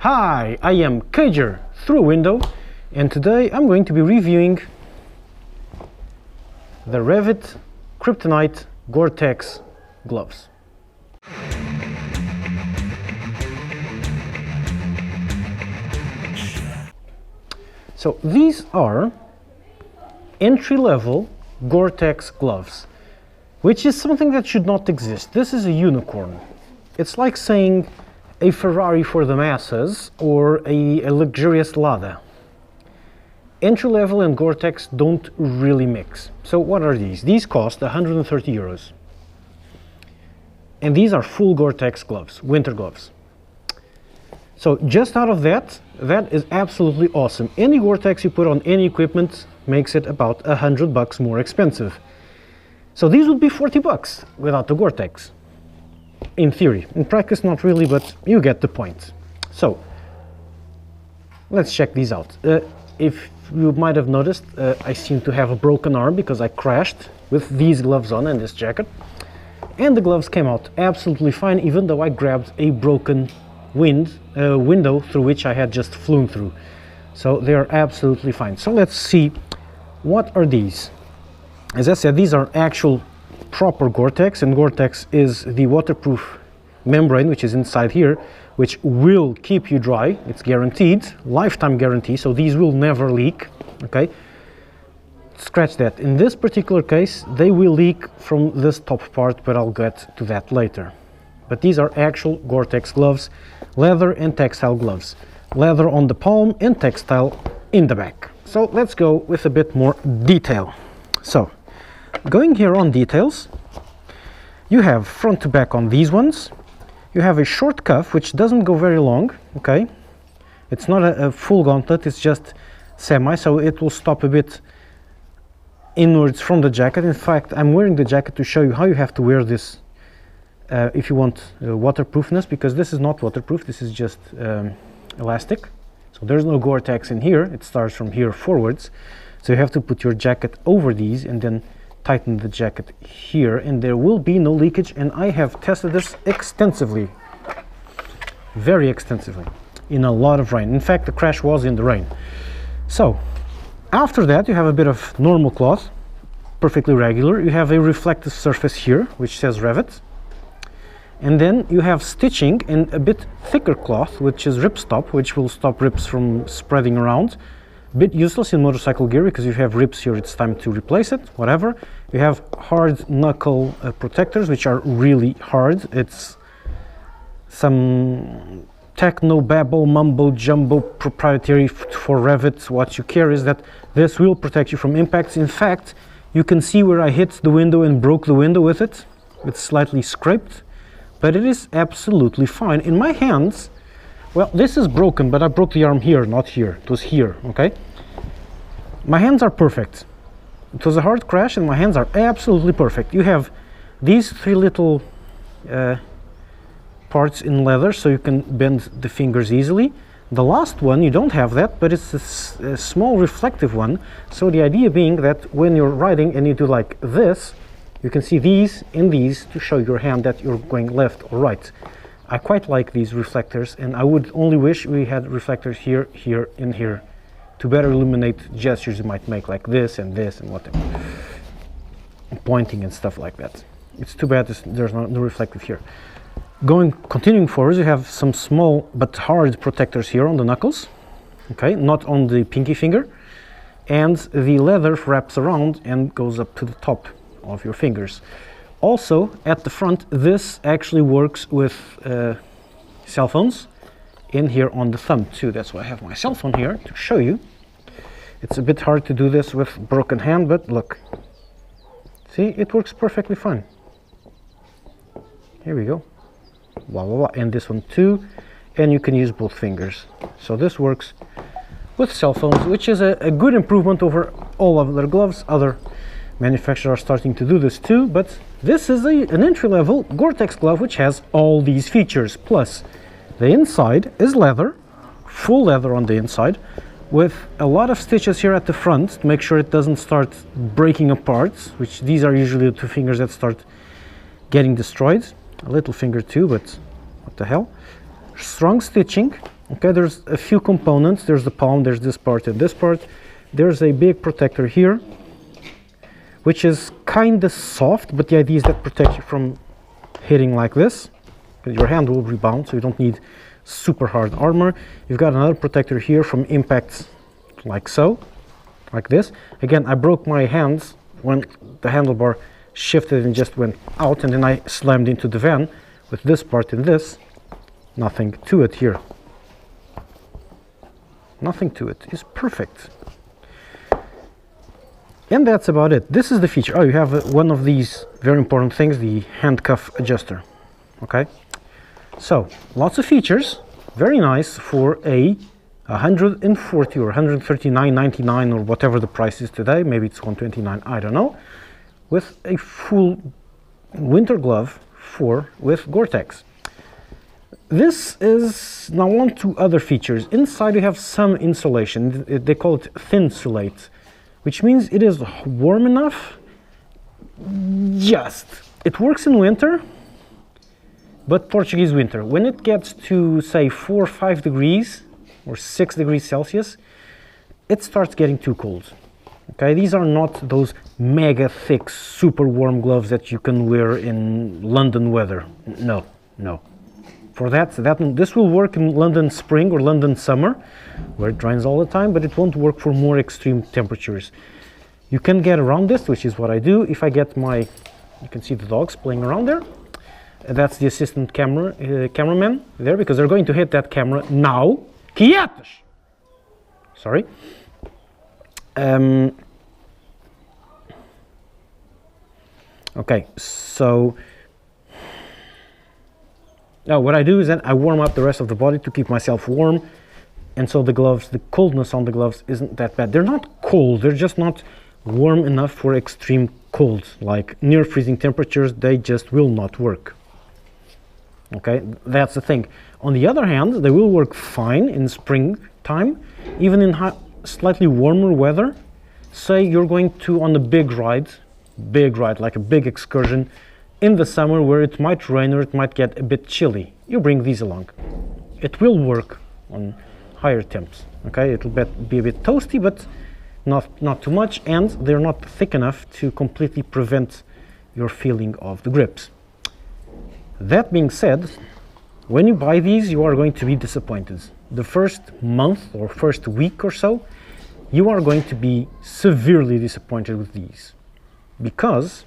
Hi, I am Cager through a window, and today I'm going to be reviewing the Rev'it Kryptonite Gore-Tex gloves. So these are entry-level Gore-Tex gloves, which is something that should not exist. This is a unicorn. It's like saying a Ferrari for the masses or a luxurious Lada. Entry-level and Gore-Tex don't really mix. So what are these? These cost 130 euros. And these are full Gore-Tex gloves, winter gloves. So just out of that is absolutely awesome. Any Gore-Tex you put on any equipment makes it about $100 more expensive. So these would be 40 bucks without the Gore-Tex. In theory. In practice, not really, but you get the point. So let's check these out. If you might have noticed, I seem to have a broken arm because I crashed with these gloves on and this jacket. And the gloves came out absolutely fine, even though I grabbed a broken window through which I had just flown through. So they are absolutely fine. So let's see, what are these? As I said, these are actual proper Gore-Tex, and Gore-Tex is the waterproof membrane which is inside here, which will keep you dry. It's guaranteed, lifetime guarantee, so these will never leak. Okay, scratch that. In this particular case they will leak from this top part, but I'll get to that later. But these are actual Gore-Tex gloves, leather and textile gloves, leather on the palm and textile in the back. So let's go with a bit more detail. So going here on details, you have front to back on these ones. You have a short cuff which doesn't go very long. Okay, it's not a full gauntlet, it's just semi, so it will stop a bit inwards from the jacket. In fact, I'm wearing the jacket to show you how you have to wear this if you want waterproofness, because this is not waterproof, this is just elastic. So there's no Gore-Tex in here, it starts from here forwards. So you have to put your jacket over these and then tighten the jacket here, and there will be no leakage. And I have tested this extensively, very extensively, in a lot of rain. In fact, the crash was in the rain. So after that you have a bit of normal cloth, perfectly regular. You have a reflective surface here which says Rev'it, and then you have stitching and a bit thicker cloth which is ripstop, which will stop rips from spreading around. Bit useless in motorcycle gear because if you have rips here it's time to replace it, whatever. You have hard knuckle protectors which are really hard. It's some techno babble mumbo jumbo proprietary for Rev'it. What you care is that this will protect you from impacts. In fact, you can see where I hit the window and broke the window with it. It's slightly scraped, but it is absolutely fine. In my hands, well, this is broken, but I broke the arm here, not here. It was here, okay? My hands are perfect. It was a hard crash and my hands are absolutely perfect. You have these three little parts in leather, so you can bend the fingers easily. The last one, you don't have that, but it's a small reflective one. So the idea being that when you're riding and you do like this, you can see these and these to show your hand that you're going left or right. I quite like these reflectors, and I would only wish we had reflectors here, here, and here to better illuminate gestures you might make, like this and whatever, pointing and stuff like that. It's too bad there's no reflective here. Continuing forward, you have some small but hard protectors here on the knuckles, okay, not on the pinky finger, and the leather wraps around and goes up to the top of your fingers. Also, at the front, this actually works with cell phones in here on the thumb too. That's why I have my cell phone here to show you. It's a bit hard to do this with broken hand, but look. See, it works perfectly fine. Here we go. Blah, blah, blah. And this one too. And you can use both fingers. So this works with cell phones, which is a good improvement over all of their gloves. Other manufacturers are starting to do this too, but this is an entry-level Gore-Tex glove which has all these features. Plus, the inside is leather, full leather on the inside, with a lot of stitches here at the front to make sure it doesn't start breaking apart, which these are usually the two fingers that start getting destroyed. A little finger too, but what the hell. Strong stitching, Okay, there's a few components. There's the palm, there's this part and this part. There's a big protector here, which is kind of soft, but the idea is that protects you from hitting like this. Your hand will rebound, so you don't need super hard armor. You've got another protector here from impacts like so, like this. Again, I broke my hands when the handlebar shifted and just went out, and then I slammed into the van with this part and this. Nothing to it here. Nothing to it. It's perfect. And that's about it. This is the feature. Oh, you have one of these very important things, the handcuff adjuster. Okay, so lots of features, very nice for a 140 or 139.99 or whatever the price is today. Maybe it's 129, I don't know, with a full winter glove with Gore-Tex. This is now on to other features. Inside you have some insulation. They call it thinsulate, which means it is warm enough. Just, it works in winter, but Portuguese winter. When it gets to say 4 or 5 degrees or 6 degrees Celsius, it starts getting too cold. Okay, these are not those mega thick, super warm gloves that you can wear in London weather. No, no. For this will work in London spring or London summer, where it rains all the time, but it won't work for more extreme temperatures. You can get around this, which is what I do. If I get you can see the dogs playing around there. That's the assistant cameraman there, because they're going to hit that camera now. Quietos! Sorry. Okay, so now what I do is that I warm up the rest of the body to keep myself warm, and so the gloves, the coldness on the gloves isn't that bad. They're not cold, they're just not warm enough for extreme cold, like near freezing temperatures. They just will not work. Okay, that's the thing. On the other hand, they will work fine in springtime, even in slightly warmer weather. Say you're going on a big ride, like a big excursion in the summer where it might rain or it might get a bit chilly. You bring these along. It will work on higher temps. Okay, it'll be a bit toasty, but not too much, and they're not thick enough to completely prevent your feeling of the grips. That being said, when you buy these, you are going to be disappointed. The first month or first week or so, you are going to be severely disappointed with these, because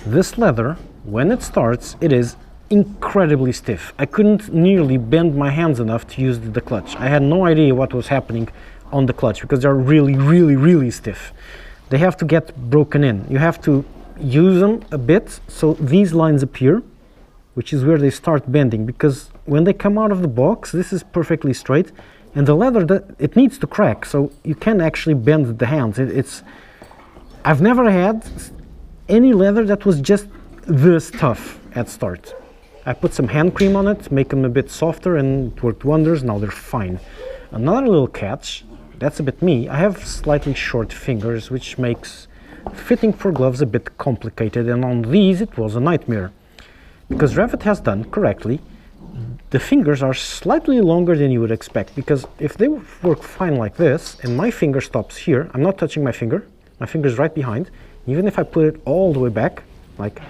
this leather, when it starts, it is incredibly stiff. I couldn't nearly bend my hands enough to use the clutch. I had no idea what was happening on the clutch, because they're really, really, really stiff. They have to get broken in. You have to use them a bit so these lines appear, which is where they start bending, because when they come out of the box, this is perfectly straight, and the leather, it needs to crack, so you can actually bend the hands. I've never had any leather that was just this tough at start. I put some hand cream on it, make them a bit softer, and it worked wonders. Now they're fine. Another little catch, that's a bit me, I have slightly short fingers, which makes fitting for gloves a bit complicated, and on these it was a nightmare. Because Rev'it has done correctly, the fingers are slightly longer than you would expect, because if they work fine like this, and my finger stops here, I'm not touching my finger's right behind. Even if I put it all the way back, like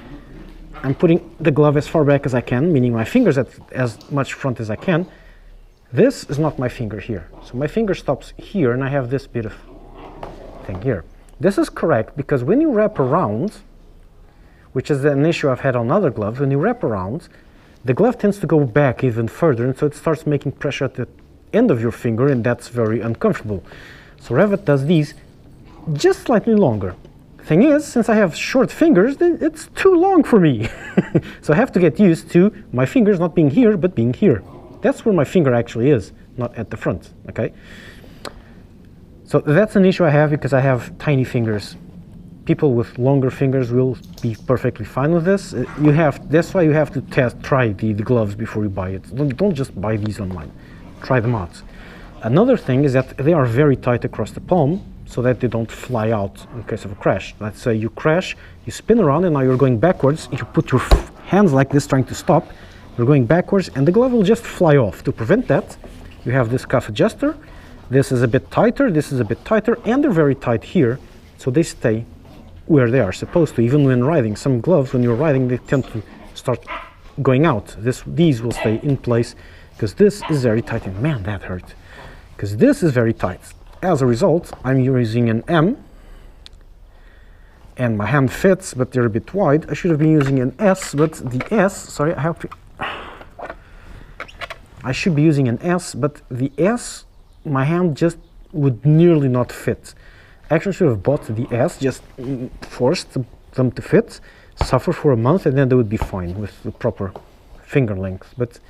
I'm putting the glove as far back as I can, meaning my fingers at as much front as I can, this is not my finger here. So my finger stops here, and I have this bit of thing here. This is correct, because when you wrap around, which is an issue I've had on other gloves, when you wrap around, the glove tends to go back even further, and so it starts making pressure at the end of your finger, and that's very uncomfortable. So Rev'it does these just slightly longer. Thing is, since I have short fingers, it's too long for me. So I have to get used to my fingers not being here, but being here. That's where my finger actually is, not at the front, okay? So that's an issue I have, because I have tiny fingers. People with longer fingers will be perfectly fine with this. That's why you have to try the gloves before you buy it. Don't just buy these online. Try them out. Another thing is that they are very tight across the palm, so that they don't fly out in case of a crash. Let's say you crash, you spin around, and now you're going backwards. You put your hands like this trying to stop, We're going backwards and the glove will just fly off. To prevent that, you have this cuff adjuster. This is a bit tighter, this is a bit tighter, and they're very tight here, so they stay where they are supposed to. Even when riding, some gloves, when you're riding, they tend to start going out. These will stay in place because this is very tight. And man, that hurt. Because this is very tight. As a result, I'm using an M, and my hand fits, but they're a bit wide. I should have been using an S, but the S, sorry, I should be using an S, but the S, my hand just would nearly not fit. Actually, I should have bought the S, just forced them to fit, suffer for a month, and then they would be fine with the proper finger length. But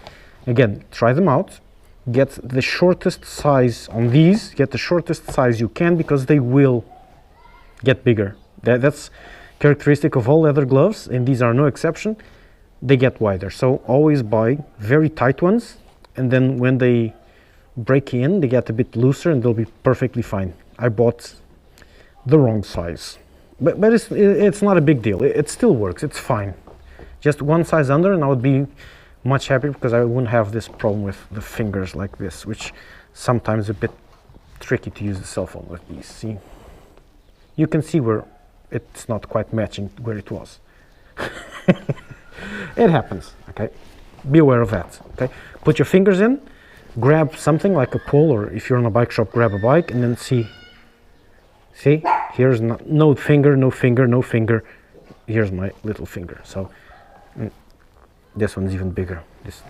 again, try them out. Get the shortest size on these, get the shortest size you can, because they will get bigger. That's characteristic of all leather gloves, and these are no exception. They get wider, so always buy very tight ones, and then when they break in, they get a bit looser and they'll be perfectly fine. I bought the wrong size, but it's not a big deal. It still works, it's fine. Just one size under and I would be much happier, because I wouldn't have this problem with the fingers like this, which sometimes a bit tricky to use the cell phone with these. See, you can see where it's not quite matching where it was. It happens, okay? Be aware of that, okay? Put your fingers in, grab something like a pole, or if you're in a bike shop, grab a bike, and then see, here's no finger, no finger, no finger. Here's my little finger. So this one's even bigger,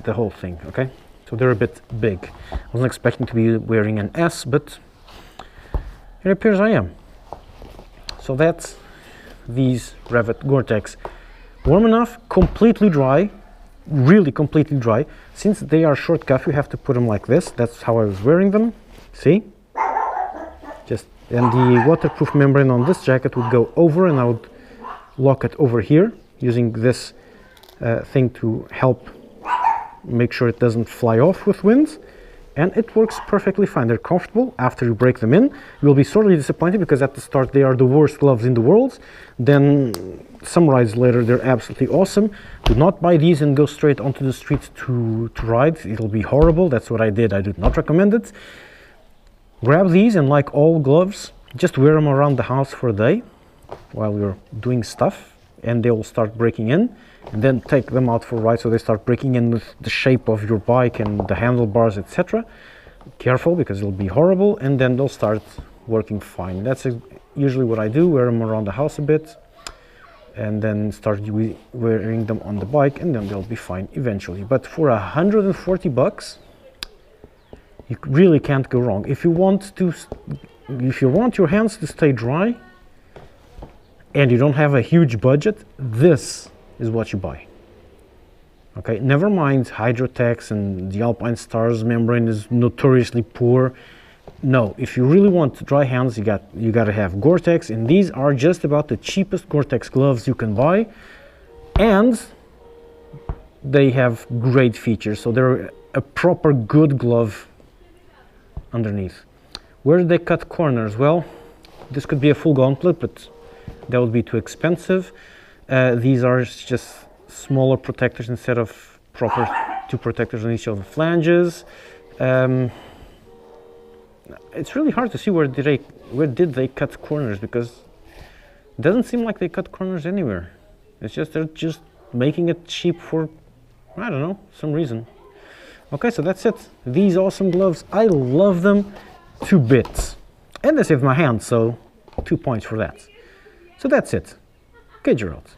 the whole thing, okay? So they're a bit big. I wasn't expecting to be wearing an S, but it appears I am. So that's these Rev'it Gore-Tex. Warm enough, completely dry, really completely dry. Since they are short cuff, you have to put them like this. That's how I was wearing them. See? And the waterproof membrane on this jacket would go over, and I would lock it over here using this thing to help make sure it doesn't fly off with winds. And it works perfectly fine. They're comfortable. After you break them in, you'll be sorely disappointed, because at the start they are the worst gloves in the world. Then some rides later, they're absolutely awesome. Do not buy these and go straight onto the street to ride. It'll be horrible. That's what I did. I do not recommend it. Grab these, and like all gloves, just wear them around the house for a day while you're doing stuff, and they will start breaking in. And then take them out for a ride, so they start breaking in with the shape of your bike and the handlebars, etc. Careful, because it'll be horrible, and then they'll start working fine. That's usually what I do, wear them around the house a bit, and then start wearing them on the bike, and then they'll be fine eventually. But for $140, you really can't go wrong. If you want your hands to stay dry, and you don't have a huge budget, this is what you buy. Okay, never mind Hydrotex and the Alpine Stars membrane is notoriously poor. No, if you really want dry hands, you gotta have Gore-Tex, and these are just about the cheapest Gore-Tex gloves you can buy, and they have great features, so they're a proper good glove underneath. Where do they cut corners? Well, this could be a full gauntlet, but that would be too expensive. These are just smaller protectors instead of proper two protectors on each of the flanges. It's really hard to see where did they cut corners, because it doesn't seem like they cut corners anywhere. It's just they're just making it cheap for, I don't know, some reason. Okay, so that's it. These awesome gloves, I love them to bits, and they saved my hand, so 2 points for that. So that's it. Okay, Gerald.